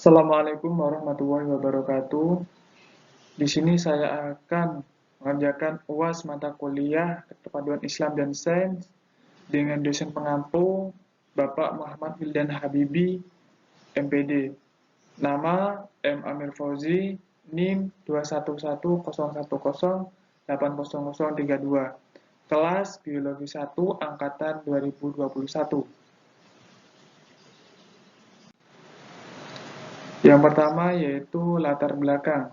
Assalamualaikum warahmatullahi wabarakatuh. Di sini saya akan mengerjakan UAS mata kuliah Keterpaduan Islam dan Sains dengan dosen pengampu Bapak Muhammad Wildan Habibi, MPD. Nama M. Amir Fauzi, NIM 21101080032. Kelas Biologi 1 Angkatan 2021. Yang pertama yaitu latar belakang.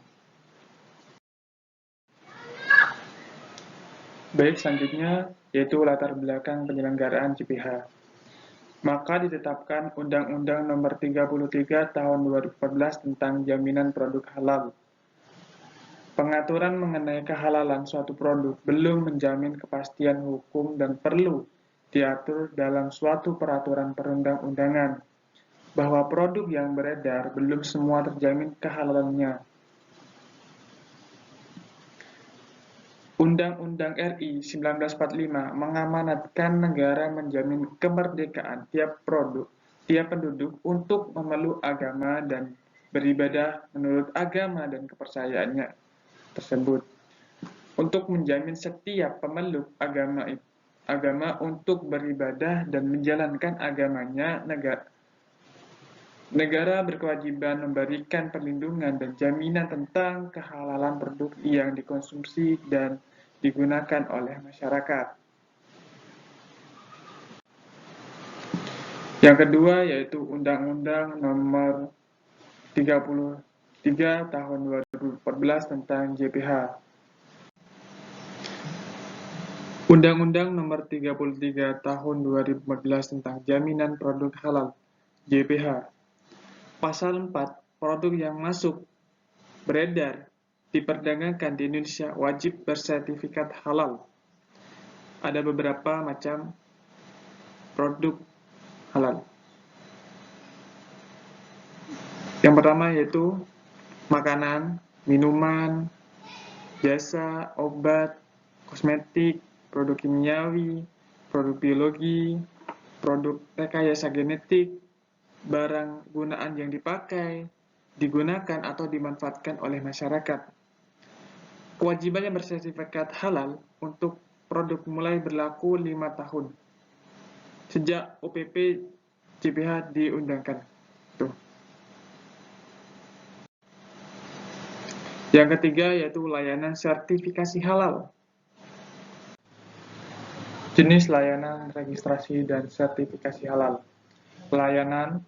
Baik, selanjutnya yaitu latar belakang penyelenggaraan JPH. Maka ditetapkan Undang-Undang Nomor 33 Tahun 2014 tentang Jaminan Produk Halal. Pengaturan mengenai kehalalan suatu produk belum menjamin kepastian hukum dan perlu diatur dalam suatu peraturan perundang-undangan, bahwa produk yang beredar belum semua terjamin kehalalannya. Undang-Undang RI 1945 mengamanatkan negara menjamin kemerdekaan tiap penduduk untuk memeluk agama dan beribadah menurut agama dan kepercayaannya tersebut. Untuk menjamin setiap pemeluk agama untuk beribadah dan menjalankan agamanya, negara berkewajiban memberikan perlindungan dan jaminan tentang kehalalan produk yang dikonsumsi dan digunakan oleh masyarakat. Yang kedua yaitu Undang-Undang Nomor 33 Tahun 2014 tentang JPH. Undang-Undang Nomor 33 Tahun 2014 tentang Jaminan Produk Halal JPH. Pasal 4, produk yang masuk, beredar, diperdagangkan di Indonesia wajib bersertifikat halal. Ada beberapa macam produk halal. Yang pertama yaitu makanan, minuman, jasa, obat, kosmetik, produk kimiawi, produk biologi, produk rekayasa genetik, barang gunaan yang dipakai, digunakan atau dimanfaatkan oleh masyarakat. Kewajibannya bersertifikat halal untuk produk mulai berlaku 5 tahun sejak OPP JPH diundangkan. Tuh. Yang ketiga yaitu layanan sertifikasi halal. Jenis layanan registrasi dan sertifikasi halal. Layanan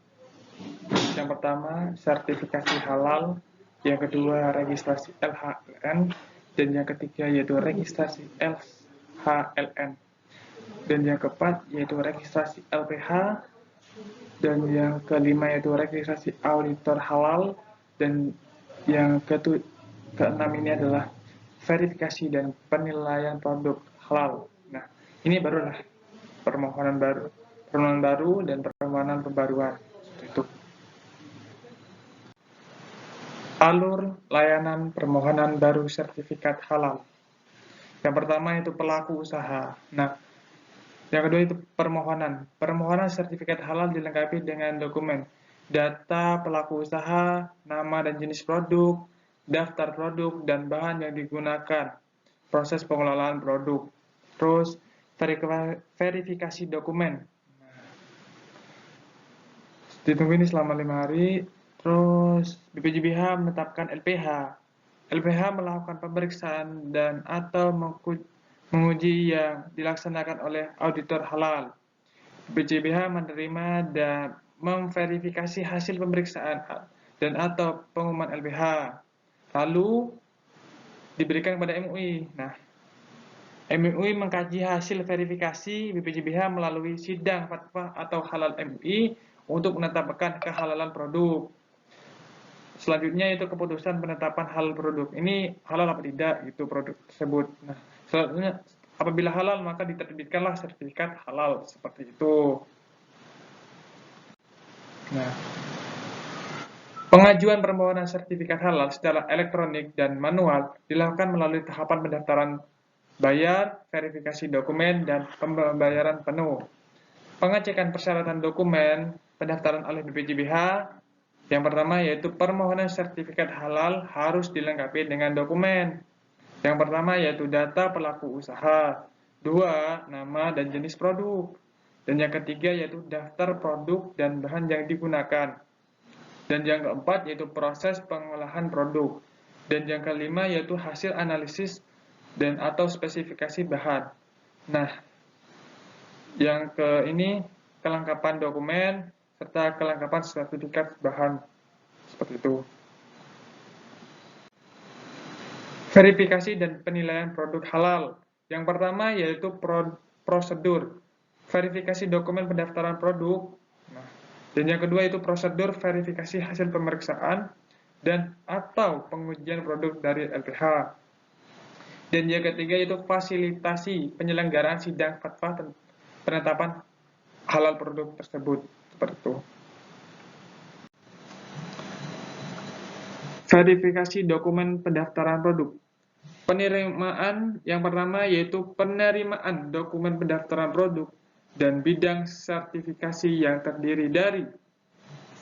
yang pertama sertifikasi halal, yang kedua registrasi LHLN, dan yang ketiga yaitu registrasi LHLN, dan yang keempat yaitu registrasi LPH, dan yang kelima yaitu registrasi auditor halal, dan yang keenam ini adalah verifikasi dan penilaian produk halal. Nah, ini barulah permohonan baru dan permohonan pembaruan. Itu. Alur layanan permohonan baru sertifikat halal. Yang pertama itu pelaku usaha. Nah, yang kedua itu permohonan. Permohonan sertifikat halal dilengkapi dengan dokumen data pelaku usaha, nama dan jenis produk, daftar produk dan bahan yang digunakan, proses pengelolaan produk, terus verifikasi dokumen. Ditunggu ini selama 5 hari. Terus BPJBH menetapkan LPH. LPH melakukan pemeriksaan dan atau menguji yang dilaksanakan oleh auditor halal. BPJBH menerima dan memverifikasi hasil pemeriksaan dan atau pengumuman LPH. Lalu diberikan kepada MUI. Nah, MUI mengkaji hasil verifikasi BPJBH melalui sidang fatwa atau halal MUI untuk menetapkan kehalalan produk. Selanjutnya itu keputusan penetapan halal produk. Ini halal apa tidak gitu produk tersebut. Nah, selanjutnya apabila halal maka diterbitkanlah sertifikat halal seperti itu. Nah, pengajuan permohonan sertifikat halal secara elektronik dan manual dilakukan melalui tahapan pendaftaran bayar, verifikasi dokumen, dan pembayaran penuh. Pengecekan persyaratan dokumen pendaftaran oleh BPJBH Yang pertama yaitu permohonan sertifikat halal harus dilengkapi dengan dokumen. Yang pertama yaitu data pelaku usaha. Dua, nama dan jenis produk. Dan yang ketiga yaitu daftar produk dan bahan yang digunakan. Dan yang keempat yaitu proses pengolahan produk. Dan yang kelima yaitu hasil analisis dan atau spesifikasi bahan. Nah, yang ini kelengkapan dokumen serta kelengkapan sertifikat bahan seperti itu. Verifikasi dan penilaian produk halal. Yang pertama yaitu prosedur verifikasi dokumen pendaftaran produk. Nah, dan yang kedua itu prosedur verifikasi hasil pemeriksaan dan atau pengujian produk dari LPH. Dan yang ketiga itu fasilitasi penyelenggaraan sidang fatwa penetapan halal produk tersebut. Seperti itu. Verifikasi dokumen pendaftaran produk. Penerimaan yang pertama yaitu penerimaan dokumen pendaftaran produk dan bidang sertifikasi yang terdiri dari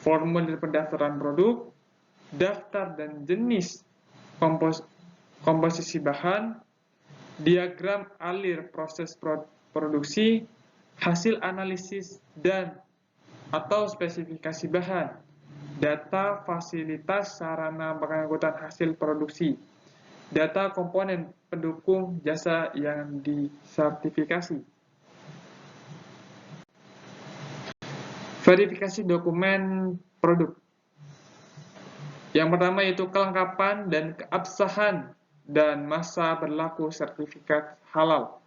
formulir pendaftaran produk, daftar dan jenis komposisi bahan, diagram alir proses produksi, hasil analisis dan atau spesifikasi bahan, data fasilitas sarana pengangkutan hasil produksi, data komponen pendukung jasa yang disertifikasi. Verifikasi dokumen produk. Yang pertama yaitu kelengkapan dan keabsahan dan masa berlaku sertifikat halal.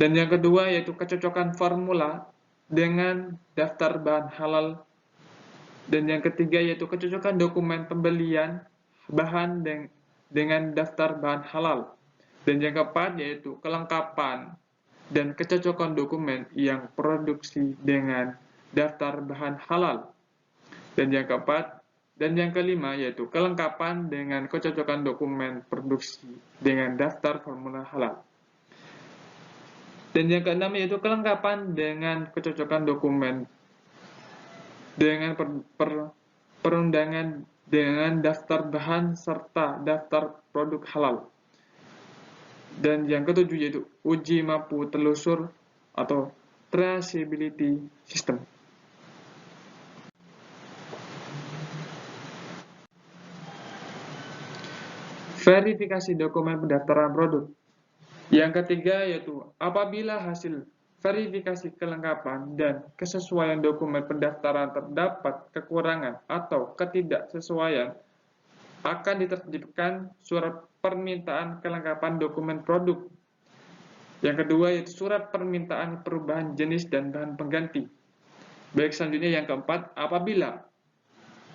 Dan yang kedua yaitu kecocokan formula dengan daftar bahan halal. Dan yang ketiga yaitu kecocokan dokumen pembelian bahan dengan daftar bahan halal. Dan yang keempat yaitu kelengkapan dan kecocokan dokumen yang produksi dengan daftar bahan halal. Dan yang keempat dan yang kelima yaitu kelengkapan dengan kecocokan dokumen produksi dengan daftar formula halal. Dan yang keenam yaitu kelengkapan dengan kecocokan dokumen dengan perundangan dengan daftar bahan serta daftar produk halal. Dan yang ketujuh yaitu uji mampu telusur atau traceability system. Verifikasi dokumen pendaftaran produk. Yang ketiga yaitu apabila hasil verifikasi kelengkapan dan kesesuaian dokumen pendaftaran terdapat kekurangan atau ketidaksesuaian, akan ditertibkan surat permintaan kelengkapan dokumen produk. Yang kedua yaitu surat permintaan perubahan jenis dan bahan pengganti. Baik, selanjutnya yang keempat, apabila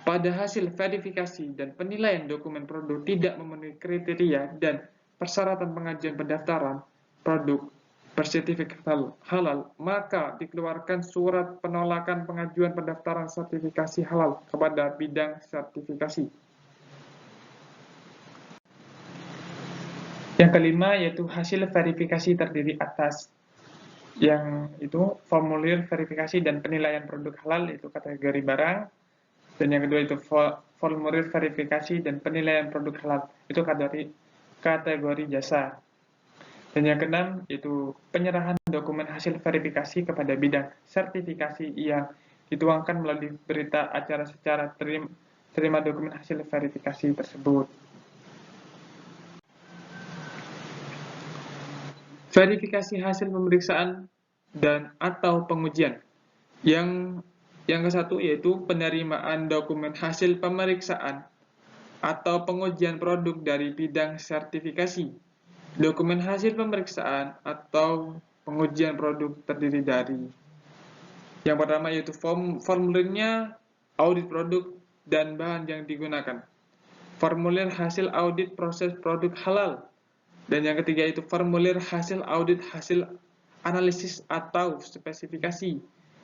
pada hasil verifikasi dan penilaian dokumen produk tidak memenuhi kriteria dan persyaratan pengajuan pendaftaran produk bersertifikat halal, maka dikeluarkan surat penolakan pengajuan pendaftaran sertifikasi halal kepada bidang sertifikasi. Yang kelima yaitu hasil verifikasi terdiri atas yang itu formulir verifikasi dan penilaian produk halal itu kategori barang, dan yang kedua itu formulir verifikasi dan penilaian produk halal itu kategori jasa. Dan yang keenam yaitu penyerahan dokumen hasil verifikasi kepada bidang sertifikasi yang dituangkan melalui berita acara secara terima dokumen hasil verifikasi tersebut. Verifikasi hasil pemeriksaan dan atau pengujian. Yang ke satu yaitu penerimaan dokumen hasil pemeriksaan atau pengujian produk dari bidang sertifikasi. Dokumen hasil pemeriksaan atau pengujian produk terdiri dari yang pertama yaitu formulirnya, audit produk dan bahan yang digunakan, formulir hasil audit proses produk halal, dan yang ketiga itu formulir hasil audit hasil analisis atau spesifikasi,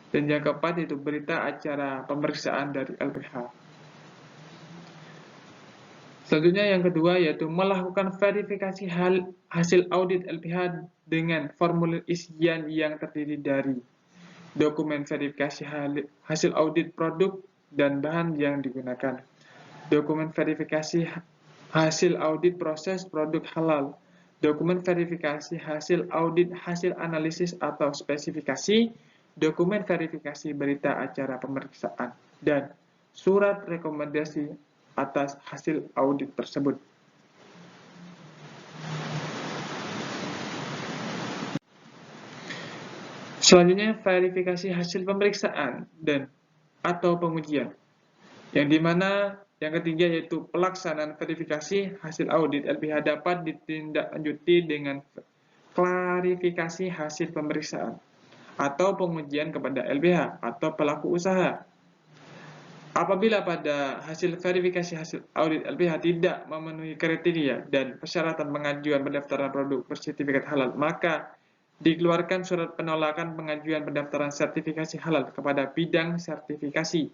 dan yang keempat itu berita acara pemeriksaan dari LPH. Selanjutnya yang kedua yaitu melakukan verifikasi hasil audit LPH dengan formulir isian yang terdiri dari dokumen verifikasi hasil audit produk dan bahan yang digunakan. Dokumen verifikasi hasil audit proses produk halal. Dokumen verifikasi hasil audit hasil analisis atau spesifikasi. Dokumen verifikasi berita acara pemeriksaan. Dan surat rekomendasi atas hasil audit tersebut. Selanjutnya, verifikasi hasil pemeriksaan dan atau pengujian. Yang dimana yang ketiga yaitu pelaksanaan verifikasi hasil audit LPH dapat ditindaklanjuti dengan klarifikasi hasil pemeriksaan atau pengujian kepada LPH atau pelaku usaha. Apabila pada hasil verifikasi hasil audit LPH tidak memenuhi kriteria dan persyaratan pengajuan pendaftaran produk bersertifikat halal, maka dikeluarkan surat penolakan pengajuan pendaftaran sertifikasi halal kepada bidang sertifikasi.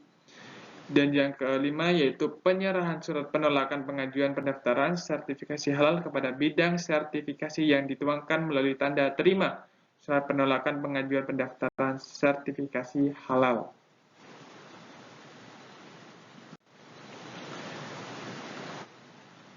Dan yang kelima yaitu penyerahan surat penolakan pengajuan pendaftaran sertifikasi halal kepada bidang sertifikasi yang dituangkan melalui tanda terima surat penolakan pengajuan pendaftaran sertifikasi halal.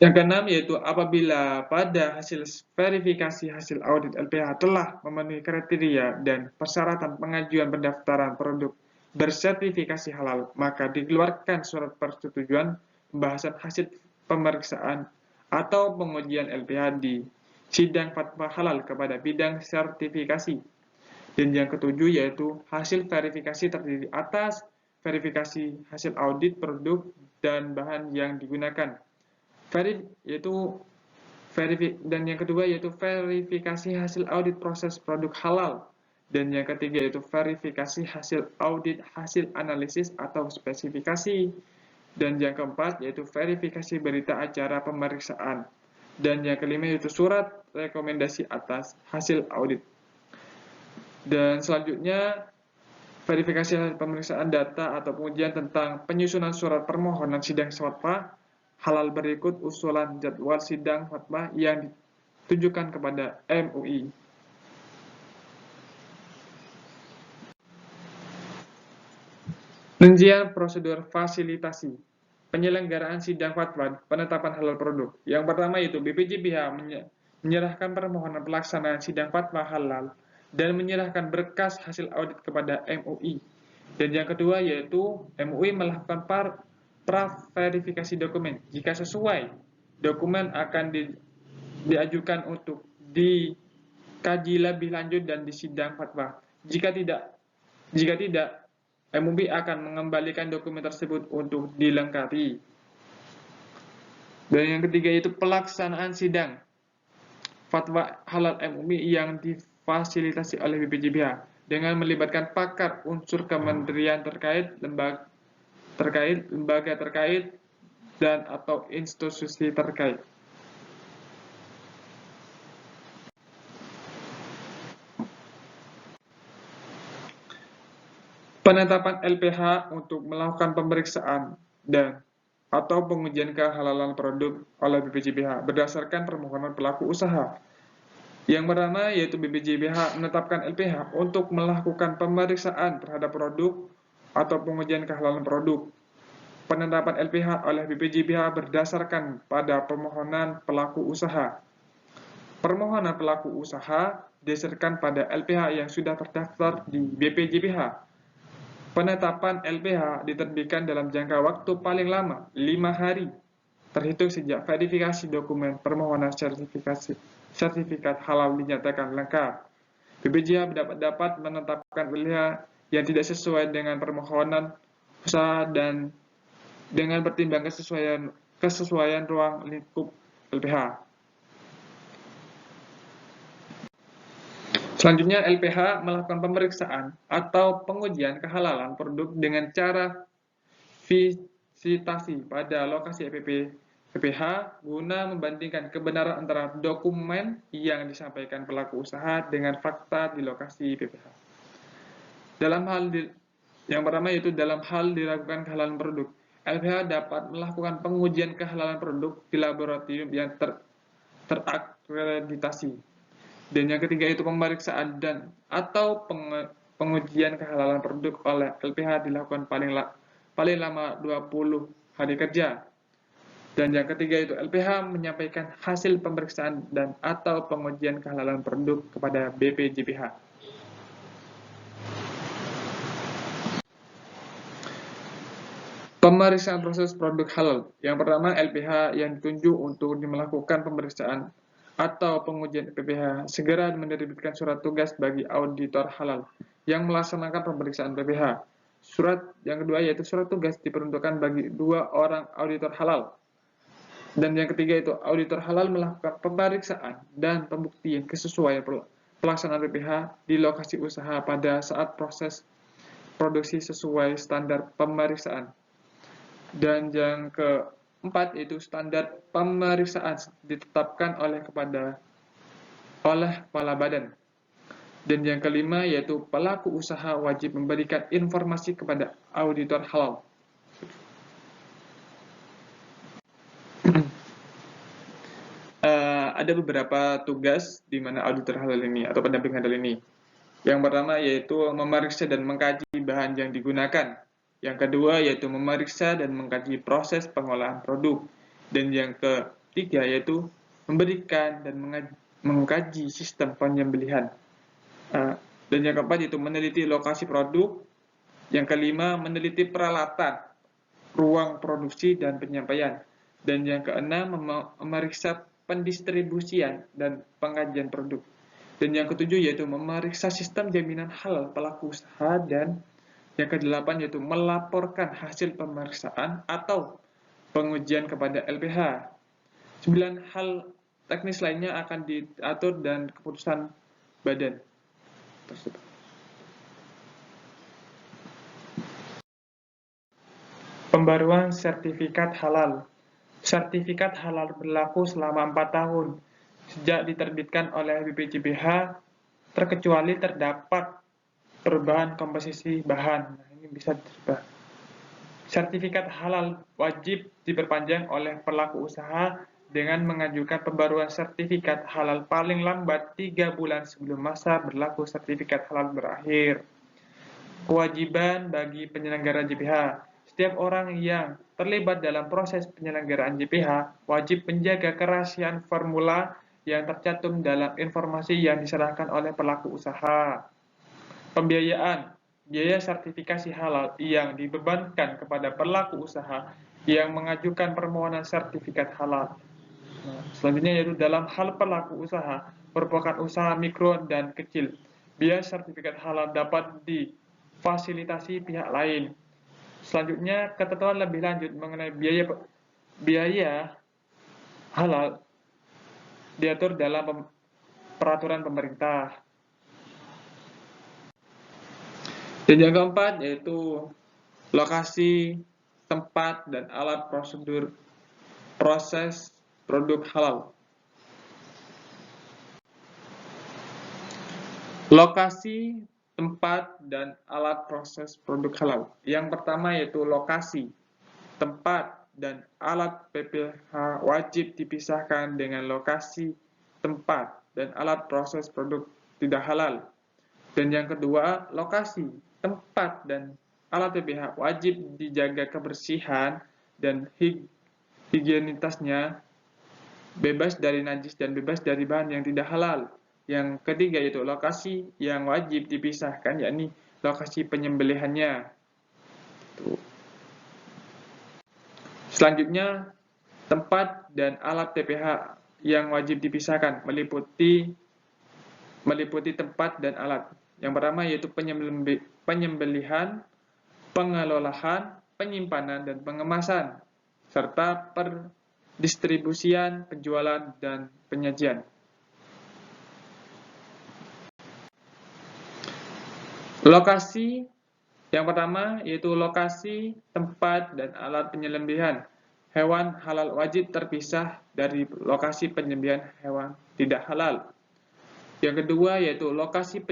Yang keenam yaitu apabila pada hasil verifikasi hasil audit LPH telah memenuhi kriteria dan persyaratan pengajuan pendaftaran produk bersertifikasi halal, maka dikeluarkan surat persetujuan pembahasan hasil pemeriksaan atau pengujian LPH di sidang fatwa halal kepada bidang sertifikasi. Dan yang ketujuh yaitu hasil verifikasi terdiri atas verifikasi hasil audit produk dan bahan yang digunakan. Dan yang kedua yaitu verifikasi hasil audit proses produk halal. Dan yang ketiga yaitu verifikasi hasil audit hasil analisis atau spesifikasi. Dan yang keempat yaitu verifikasi berita acara pemeriksaan. Dan yang kelima yaitu surat rekomendasi atas hasil audit. Dan selanjutnya verifikasi hasil pemeriksaan data atau pengujian tentang penyusunan surat permohonan sidang fatwa halal berikut usulan jadwal sidang fatwa yang ditujukan kepada MUI. Rincian prosedur fasilitasi penyelenggaraan sidang fatwa penetapan halal produk. Yang pertama yaitu BPJBH menyerahkan permohonan pelaksanaan sidang fatwa halal dan menyerahkan berkas hasil audit kepada MUI. Dan yang kedua yaitu MUI melakukan pra-verifikasi dokumen. Jika sesuai, dokumen akan diajukan untuk dikaji lebih lanjut dan disidang fatwa. Jika tidak, MUI akan mengembalikan dokumen tersebut untuk dilengkapi. Dan yang ketiga yaitu pelaksanaan sidang fatwa halal MUI yang difasilitasi oleh BPJBH dengan melibatkan pakar unsur kementerian terkait, lembaga terkait, dan atau institusi terkait. Penetapan LPH untuk melakukan pemeriksaan dan atau pengujian kehalalan produk oleh BPJBH berdasarkan permohonan pelaku usaha. Yang pertama yaitu BPJBH menetapkan LPH untuk melakukan pemeriksaan terhadap produk atau pengujian kehalalan produk. Penetapan LPH oleh BPJBH berdasarkan pada permohonan pelaku usaha. Permohonan pelaku usaha didasarkan pada LPH yang sudah terdaftar di BPJBH. Penetapan LPH diterbitkan dalam jangka waktu paling lama 5 hari terhitung sejak verifikasi dokumen permohonan sertifikat halal dinyatakan lengkap. BPJBH dapat menetapkan LPH yang tidak sesuai dengan permohonan usaha dan dengan pertimbangan kesesuaian ruang lingkup LPH. Selanjutnya, LPH melakukan pemeriksaan atau pengujian kehalalan produk dengan cara visitasi pada lokasi PPH guna membandingkan kebenaran antara dokumen yang disampaikan pelaku usaha dengan fakta di lokasi PPH. Yang pertama yaitu dalam hal diragukan kehalalan produk. LPH dapat melakukan pengujian kehalalan produk di laboratorium yang terakreditasi. Dan yang ketiga itu pemeriksaan dan atau pengujian kehalalan produk oleh LPH dilakukan paling lama 20 hari kerja. Dan yang ketiga itu LPH menyampaikan hasil pemeriksaan dan atau pengujian kehalalan produk kepada BPJPH. Pemeriksaan proses produk halal. Yang pertama, LPH yang ditunjuk untuk melakukan pemeriksaan atau pengujian PPH segera menerbitkan surat tugas bagi auditor halal yang melaksanakan pemeriksaan PPH. Surat yang kedua yaitu surat tugas diperuntukkan bagi 2 orang auditor halal. Dan yang ketiga itu auditor halal melakukan pemeriksaan dan pembuktian kesesuaian pelaksanaan PPH di lokasi usaha pada saat proses produksi sesuai standar pemeriksaan. Dan yang keempat yaitu standar pemeriksaan ditetapkan oleh kepala badan. Dan yang kelima yaitu pelaku usaha wajib memberikan informasi kepada auditor halal. Ada beberapa tugas di mana auditor halal ini atau pendamping halal ini. Yang pertama yaitu memeriksa dan mengkaji bahan yang digunakan. Yang kedua yaitu memeriksa dan mengkaji proses pengolahan produk. Dan yang ketiga yaitu memberikan dan mengkaji sistem penyembelihan. Dan yang keempat yaitu meneliti lokasi produk. Yang kelima meneliti peralatan, ruang produksi dan penyampaian. Dan yang keenam memeriksa pendistribusian dan pengajian produk. Dan yang ketujuh yaitu memeriksa sistem jaminan halal pelaku usaha. Dan yang kedelapan yaitu melaporkan hasil pemeriksaan atau pengujian kepada LPH. 9 hal teknis lainnya akan diatur dan keputusan badan tersebut. Pembaruan sertifikat halal. Sertifikat halal berlaku selama 4 tahun sejak diterbitkan oleh BPJPH terkecuali terdapat perubahan komposisi bahan. Nah, ini bisa dirubah. Sertifikat halal wajib diperpanjang oleh pelaku usaha dengan mengajukan pembaruan sertifikat halal paling lambat 3 bulan sebelum masa berlaku sertifikat halal berakhir. Kewajiban bagi penyelenggara JPH. Setiap orang yang terlibat dalam proses penyelenggaraan JPH wajib menjaga kerahasiaan formula yang tercantum dalam informasi yang diserahkan oleh pelaku usaha. Pembiayaan. Biaya sertifikasi halal yang dibebankan kepada pelaku usaha yang mengajukan permohonan sertifikat halal. Selanjutnya yaitu dalam hal pelaku usaha merupakan usaha mikro dan kecil. Biaya sertifikat halal dapat difasilitasi pihak lain. Selanjutnya, ketentuan lebih lanjut mengenai biaya halal diatur dalam peraturan pemerintah. Dan yang keempat yaitu lokasi, tempat, dan alat prosedur proses produk halal. Lokasi, tempat, dan alat proses produk halal. Yang pertama yaitu lokasi, tempat, dan alat PPH wajib dipisahkan dengan lokasi, tempat, dan alat proses produk tidak halal. Dan yang kedua, lokasi, tempat, dan alat PPH wajib dijaga kebersihan dan higienitasnya, bebas dari najis dan bebas dari bahan yang tidak halal. Yang ketiga yaitu lokasi yang wajib dipisahkan, yakni lokasi penyembelihannya. Selanjutnya, tempat dan alat PPH yang wajib dipisahkan meliputi tempat dan alat. Yang pertama yaitu penyembelihan, pengelolaan, penyimpanan, dan pengemasan, serta pendistribusian, penjualan, dan penyajian. Lokasi yang pertama yaitu lokasi, tempat, dan alat penyembelihan hewan halal wajib terpisah dari lokasi penyembelihan hewan tidak halal. Yang kedua yaitu lokasi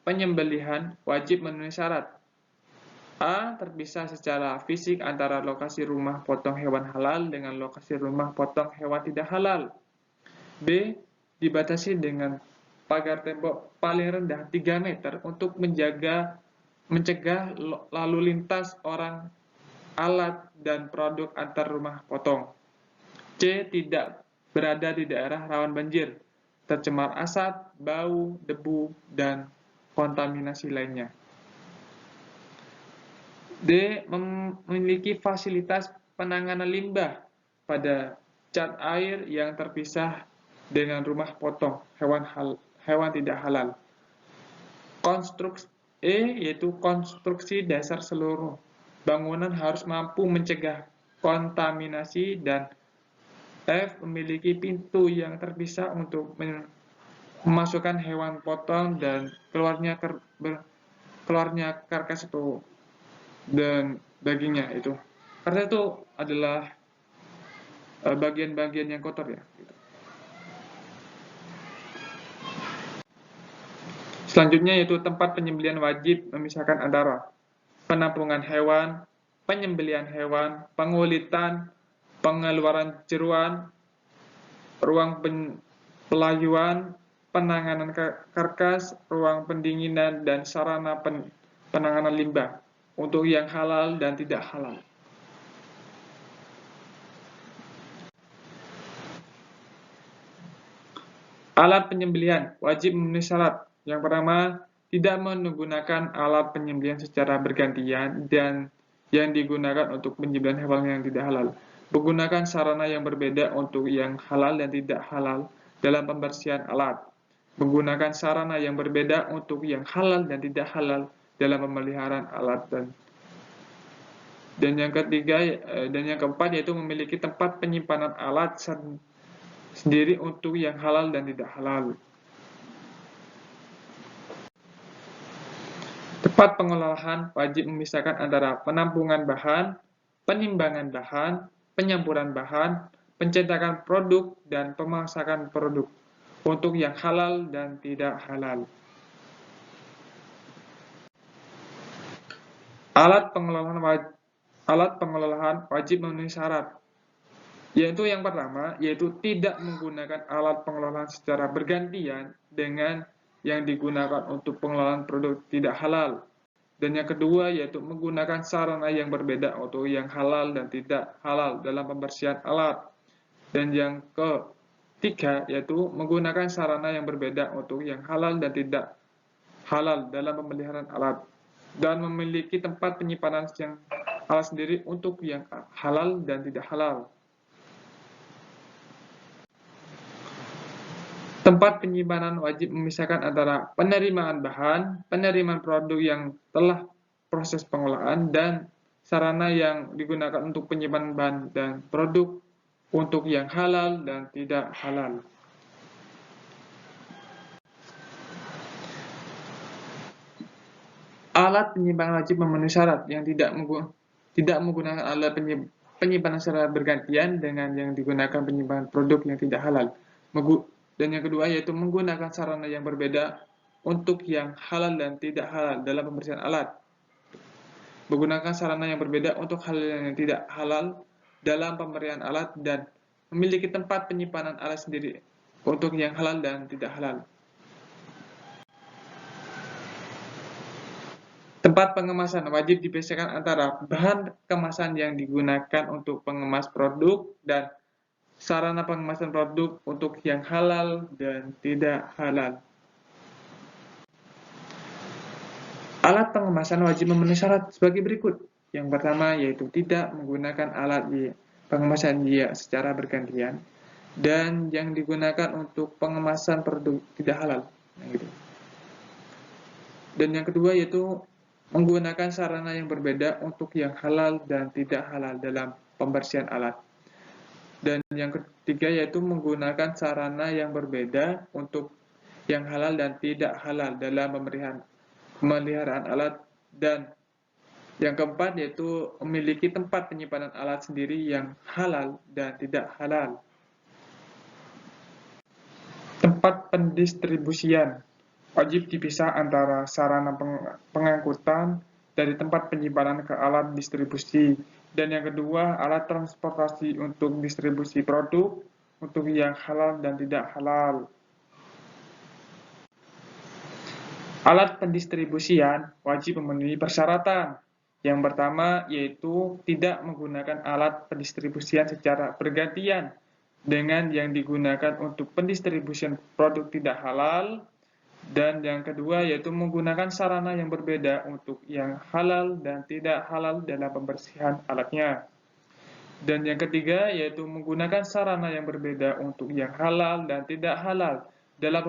penyembelihan wajib memenuhi syarat. A. Terpisah secara fisik antara lokasi rumah potong hewan halal dengan lokasi rumah potong hewan tidak halal. B. Dibatasi dengan pagar tembok paling rendah 3 meter untuk mencegah lalu lintas orang alat dan produk antar rumah potong. C. Tidak berada di daerah rawan banjir, tercemar asap, bau, debu, dan kontaminasi lainnya. D. Memiliki fasilitas penanganan limbah pada cat air yang terpisah dengan rumah potong hewan tidak halal. Yaitu konstruksi dasar seluruh bangunan harus mampu mencegah kontaminasi, dan F. Memiliki pintu yang terpisah untuk memasukkan hewan potong dan keluarnya karkas itu dan dagingnya itu. Karena itu adalah bagian-bagian yang kotor ya. Selanjutnya yaitu tempat penyembelihan wajib memisahkan antara penampungan hewan, penyembelihan hewan, pengulitan, pengeluaran jeruan, ruang pelayuan, penanganan karkas, ruang pendinginan, dan sarana penanganan limbah untuk yang halal dan tidak halal. Alat penyembelihan wajib memenuhi syarat. Yang pertama, tidak menggunakan alat penyembelihan secara bergantian dan yang digunakan untuk penyembelihan hewan yang tidak halal. Menggunakan sarana yang berbeda untuk yang halal dan tidak halal dalam pembersihan alat. Menggunakan sarana yang berbeda untuk yang halal dan tidak halal dalam pemeliharaan alat, dan yang keempat yaitu memiliki tempat penyimpanan alat sendiri untuk yang halal dan tidak halal. Tempat pengolahan wajib memisahkan antara penampungan bahan, penimbangan bahan, penyampuran bahan, pencetakan produk, dan pemasakan produk untuk yang halal dan tidak halal. Alat pengelolaan wajib memenuhi syarat, yaitu yang pertama, yaitu tidak menggunakan alat pengelolaan secara bergantian dengan yang digunakan untuk pengelolaan produk tidak halal. Dan yang kedua, yaitu menggunakan sarana yang berbeda untuk yang halal dan tidak halal dalam pembersihan alat. Dan yang ketiga, yaitu menggunakan sarana yang berbeda untuk yang halal dan tidak halal dalam pemeliharaan alat. Dan memiliki tempat penyimpanan yang halal sendiri untuk yang halal dan tidak halal. Tempat penyimpanan wajib memisahkan antara penerimaan bahan, penerimaan produk yang telah proses pengolahan, dan sarana yang digunakan untuk penyimpanan bahan dan produk untuk yang halal dan tidak halal. Alat penyimpanan wajib memenuhi syarat yang tidak menggunakan alat penyimpanan secara bergantian dengan yang digunakan penyimpanan produk yang tidak halal. Dan yang kedua yaitu menggunakan sarana yang berbeda untuk yang halal dan tidak halal dalam pembersihan alat. Menggunakan sarana yang berbeda untuk hal yang tidak halal dalam pemberian alat, dan memiliki tempat penyimpanan alat sendiri untuk yang halal dan tidak halal. Tempat pengemasan wajib dipisahkan antara bahan kemasan yang digunakan untuk pengemas produk dan sarana pengemasan produk untuk yang halal dan tidak halal. Alat pengemasan wajib memenuhi syarat sebagai berikut. Yang pertama yaitu tidak menggunakan alat pengemasan secara bergantian dan yang digunakan untuk pengemasan produk tidak halal. Dan yang kedua yaitu menggunakan sarana yang berbeda untuk yang halal dan tidak halal dalam pembersihan alat. Dan yang ketiga yaitu menggunakan sarana yang berbeda untuk yang halal dan tidak halal dalam pemeliharaan alat. Dan yang keempat yaitu memiliki tempat penyimpanan alat sendiri yang halal dan tidak halal. Tempat pendistribusian wajib dipisah antara sarana pengangkutan dari tempat penyimpanan ke alat distribusi. Dan yang kedua, alat transportasi untuk distribusi produk untuk yang halal dan tidak halal. Alat pendistribusian wajib memenuhi persyaratan, Yang pertama yaitu tidak menggunakan alat pendistribusian secara bergantian dengan yang digunakan untuk pendistribusian produk tidak halal. Dan yang kedua yaitu menggunakan sarana yang berbeda untuk yang halal dan tidak halal dalam pembersihan alatnya. Dan yang ketiga yaitu menggunakan sarana yang berbeda untuk yang halal dan tidak halal dalam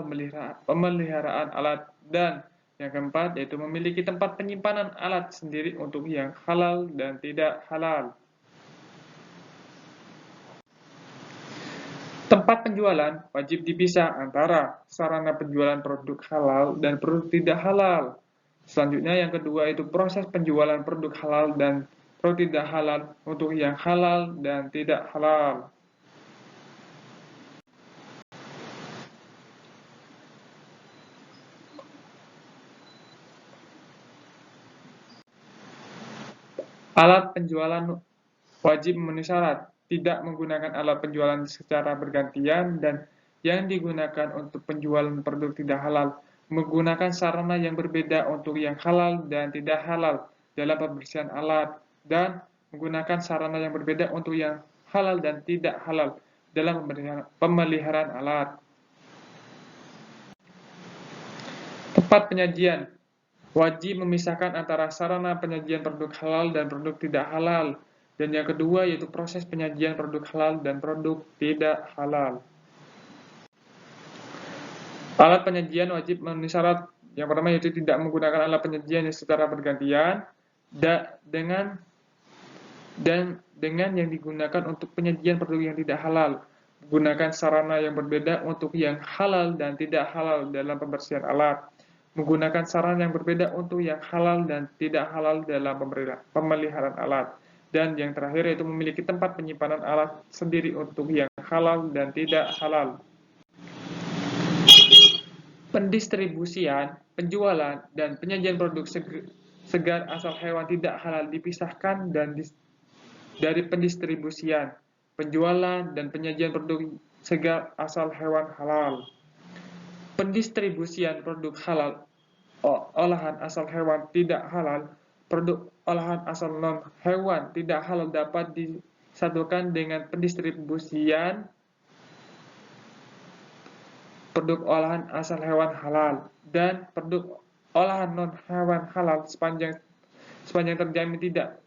pemeliharaan alat. Dan yang keempat yaitu memiliki tempat penyimpanan alat sendiri untuk yang halal dan tidak halal. Tempat penjualan wajib dipisah antara sarana penjualan produk halal dan produk tidak halal. Selanjutnya yang kedua itu proses penjualan produk halal dan produk tidak halal untuk yang halal dan tidak halal. Alat penjualan wajib memenuhi syarat, tidak menggunakan alat penjualan secara bergantian dan yang digunakan untuk penjualan produk tidak halal, menggunakan sarana yang berbeda untuk yang halal dan tidak halal dalam pembersihan alat, dan menggunakan sarana yang berbeda untuk yang halal dan tidak halal dalam pemeliharaan alat. Tempat penyajian wajib memisahkan antara sarana penyajian produk halal dan produk tidak halal. Dan yang kedua yaitu proses penyajian produk halal dan produk tidak halal. Alat penyajian wajib memenuhi syarat. Yang pertama yaitu tidak menggunakan alat penyajian secara bergantian dengan yang digunakan untuk penyajian produk yang tidak halal. Menggunakan sarana yang berbeda untuk yang halal dan tidak halal dalam pembersihan alat. Menggunakan sarana yang berbeda untuk yang halal dan tidak halal dalam pemeliharaan alat. Dan yang terakhir yaitu memiliki tempat penyimpanan alat sendiri untuk yang halal dan tidak halal. Pendistribusian, penjualan, dan penyajian produk segar asal hewan tidak halal dipisahkan dari pendistribusian, penjualan, dan penyajian produk segar asal hewan halal. Pendistribusian produk halal olahan asal hewan tidak halal, produk olahan asal non-hewan tidak halal dapat disatukan dengan pendistribusian produk olahan asal hewan halal dan produk olahan non-hewan halal sepanjang terjamin tidak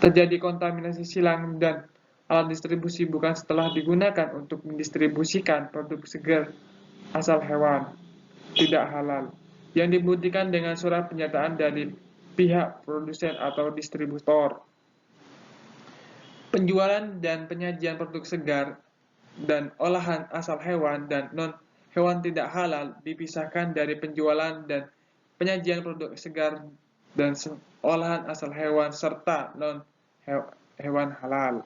terjadi kontaminasi silang dan alat distribusi bukan setelah digunakan untuk mendistribusikan produk segar asal hewan tidak halal yang dibuktikan dengan surat pernyataan dari pihak produsen atau distributor. Penjualan dan penyajian produk segar dan olahan asal hewan dan non-hewan tidak halal dipisahkan dari penjualan dan penyajian produk segar dan olahan asal hewan serta non-hewan halal.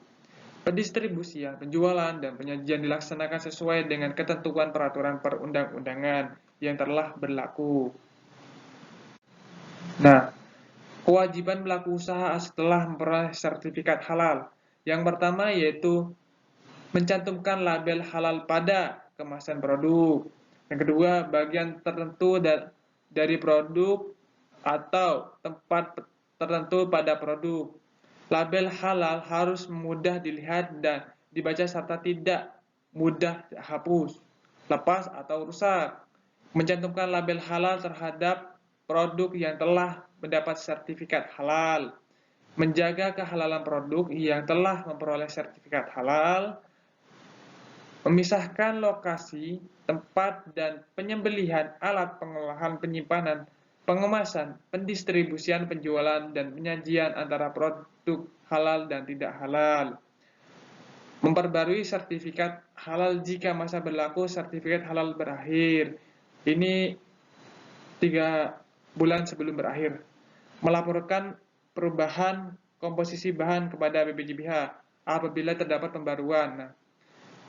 Pendistribusian, penjualan, dan penyajian dilaksanakan sesuai dengan ketentuan peraturan perundang-undangan yang telah berlaku. Nah, kewajiban pelaku usaha setelah memperoleh sertifikat halal. Yang pertama yaitu mencantumkan label halal pada kemasan produk. Yang kedua, bagian tertentu dari produk atau tempat tertentu pada produk. Label halal harus mudah dilihat dan dibaca serta tidak mudah hapus, lepas, atau rusak. Mencantumkan label halal terhadap produk yang telah mendapat sertifikat halal. Menjaga kehalalan produk yang telah memperoleh sertifikat halal. Memisahkan lokasi, tempat, dan penyembelihan alat pengolahan penyimpanan, pengemasan, pendistribusian, penjualan, dan penyajian antara produk halal dan tidak halal. Memperbarui sertifikat halal jika masa berlaku sertifikat halal berakhir. Ini 3 bulan sebelum berakhir. Melaporkan perubahan komposisi bahan kepada BPJBH apabila terdapat pembaruan.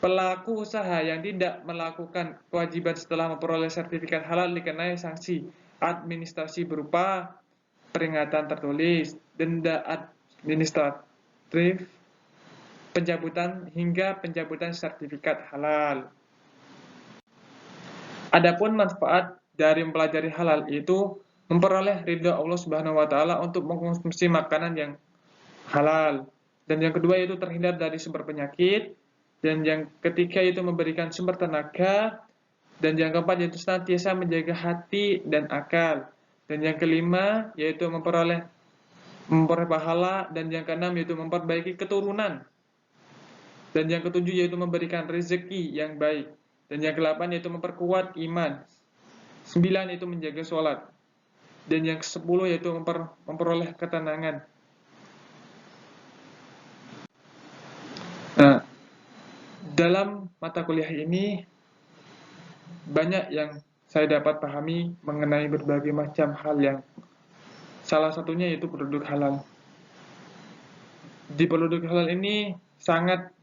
Pelaku usaha yang tidak melakukan kewajiban setelah memperoleh sertifikat halal dikenai sanksi administrasi berupa peringatan tertulis, denda administratif, pencabutan hingga pencabutan sertifikat halal. Adapun manfaat dari mempelajari halal itu memperoleh ridha Allah Subhanahu wa taala untuk mengkonsumsi makanan yang halal. Dan yang kedua yaitu terhindar dari sumber penyakit. Dan yang ketiga yaitu memberikan sumber tenaga. Dan yang keempat yaitu senantiasa menjaga hati dan akal. Dan yang kelima yaitu memperoleh pahala. Dan yang keenam yaitu memperbaiki keturunan. Dan yang ketujuh yaitu memberikan rezeki yang baik. Dan yang kedelapan yaitu memperkuat iman. 9 yaitu menjaga sholat. Dan yang ke-10 yaitu memperoleh ketenangan. Nah, dalam mata kuliah ini banyak yang saya dapat pahami mengenai berbagai macam hal yang salah satunya yaitu produk halal. Di produk halal ini sangat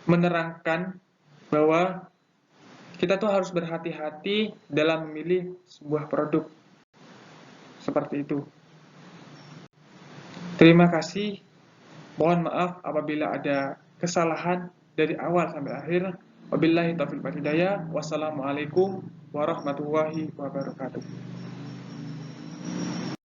menerangkan bahwa kita tuh harus berhati-hati dalam memilih sebuah produk seperti itu. Terima kasih. Mohon maaf apabila ada kesalahan dari awal sampai akhir. Wabillahi taufiq wal hidayah. Wassalamualaikum warahmatullahi wabarakatuh.